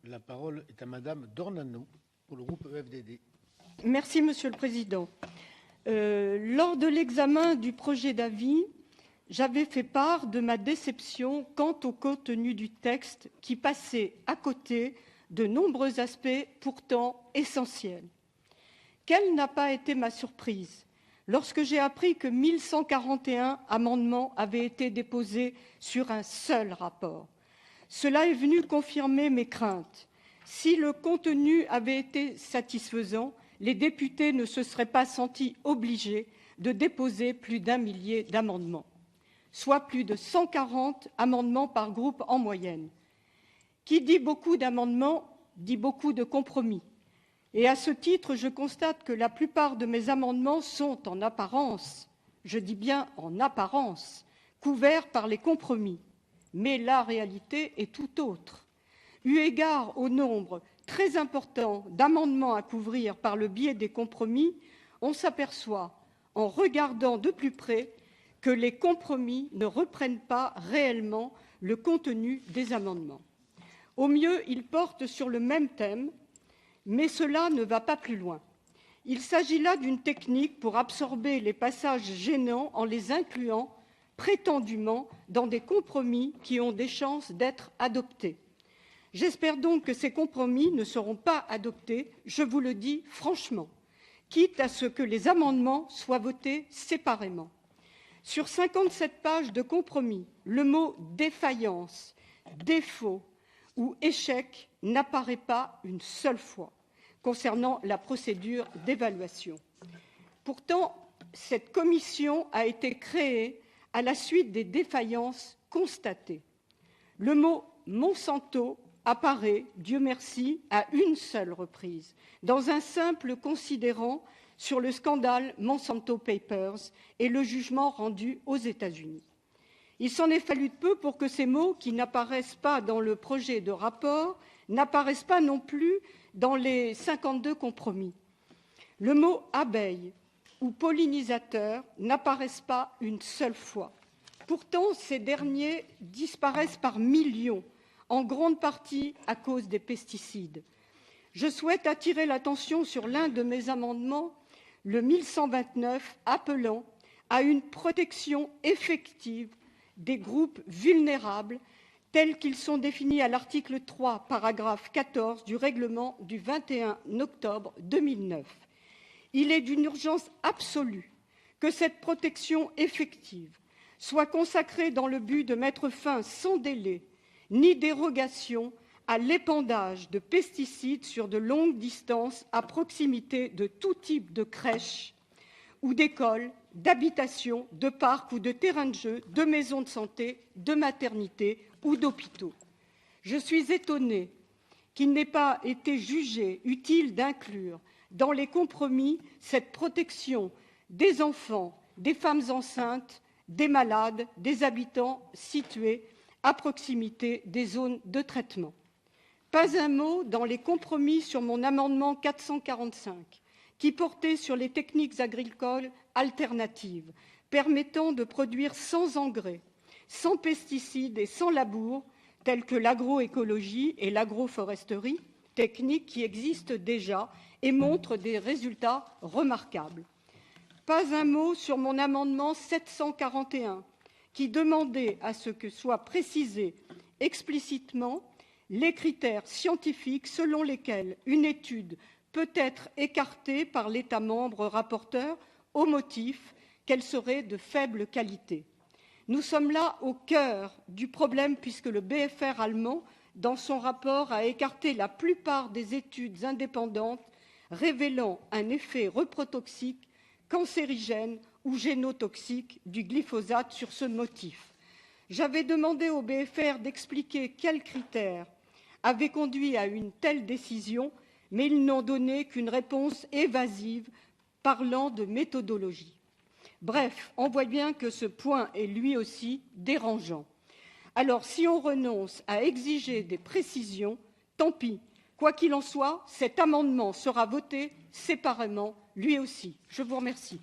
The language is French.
La parole est à Madame Dornano pour le groupe EFDD. Merci, Monsieur le Président. Lors de l'examen du projet d'avis, j'avais fait part de ma déception quant au contenu du texte qui passait à côté de nombreux aspects pourtant essentiels. Quelle n'a pas été ma surprise lorsque j'ai appris que 1141 amendements avaient été déposés sur un seul rapport. Cela est venu confirmer mes craintes. Si le contenu avait été satisfaisant, les députés ne se seraient pas sentis obligés de déposer plus d'1 millier d'amendements, soit plus de 140 amendements par groupe en moyenne. Qui dit beaucoup d'amendements dit beaucoup de compromis. Et à ce titre, je constate que la plupart de mes amendements sont en apparence, je dis bien en apparence, couverts par les compromis. Mais la réalité est tout autre. Eu égard au nombre très important d'amendements à couvrir par le biais des compromis, on s'aperçoit, en regardant de plus près, que les compromis ne reprennent pas réellement le contenu des amendements. Au mieux, ils portent sur le même thème, mais cela ne va pas plus loin. Il s'agit là d'une technique pour absorber les passages gênants en les incluant prétendument dans des compromis qui ont des chances d'être adoptés. J'espère donc que ces compromis ne seront pas adoptés, je vous le dis franchement, quitte à ce que les amendements soient votés séparément. Sur 57 pages de compromis, le mot défaillance, défaut ou échec n'apparaît pas une seule fois concernant la procédure d'évaluation. Pourtant, cette commission a été créée à la suite des défaillances constatées. Le mot Monsanto apparaît, Dieu merci, à une seule reprise, dans un simple considérant sur le scandale Monsanto Papers et le jugement rendu aux États-Unis. Il s'en est fallu de peu pour que ces mots, qui n'apparaissent pas dans le projet de rapport, n'apparaissent pas non plus dans les 52 compromis. Le mot abeille ou pollinisateur n'apparaissent pas une seule fois. Pourtant, ces derniers disparaissent par millions, en grande partie à cause des pesticides. Je souhaite attirer l'attention sur l'un de mes amendements, le 1129, appelant à une protection effective des groupes vulnérables tels qu'ils sont définis à l'article 3, paragraphe 14 du règlement du 21 octobre 2009. Il est d'une urgence absolue que cette protection effective soit consacrée dans le but de mettre fin sans délai ni dérogation à l'épandage de pesticides sur de longues distances à proximité de tout type de crèches ou d'écoles, d'habitations, de parcs ou de terrains de jeu, de maisons de santé, de maternités ou d'hôpitaux. Je suis étonnée qu'il n'ait pas été jugé utile d'inclure dans les compromis cette protection des enfants, des femmes enceintes, des malades, des habitants situés à proximité des zones de traitement. Pas un mot dans les compromis sur mon amendement 445, qui portait sur les techniques agricoles alternatives, permettant de produire sans engrais, sans pesticides et sans labour, tels que l'agroécologie et l'agroforesterie, techniques qui existent déjà et montrent des résultats remarquables. Pas un mot sur mon amendement 741, qui demandait à ce que soient précisés explicitement les critères scientifiques selon lesquels une étude peut être écartée par l'État membre rapporteur au motif qu'elle serait de faible qualité. Nous sommes là au cœur du problème puisque le BfR allemand, dans son rapport, a écarté la plupart des études indépendantes révélant un effet reprotoxique, cancérigène ou génotoxique du glyphosate sur ce motif. J'avais demandé au BfR d'expliquer quels critères avaient conduit à une telle décision, mais ils n'ont donné qu'une réponse évasive parlant de méthodologie. Bref, on voit bien que ce point est lui aussi dérangeant. Alors, si on renonce à exiger des précisions, tant pis. Quoi qu'il en soit, cet amendement sera voté séparément, lui aussi. Je vous remercie.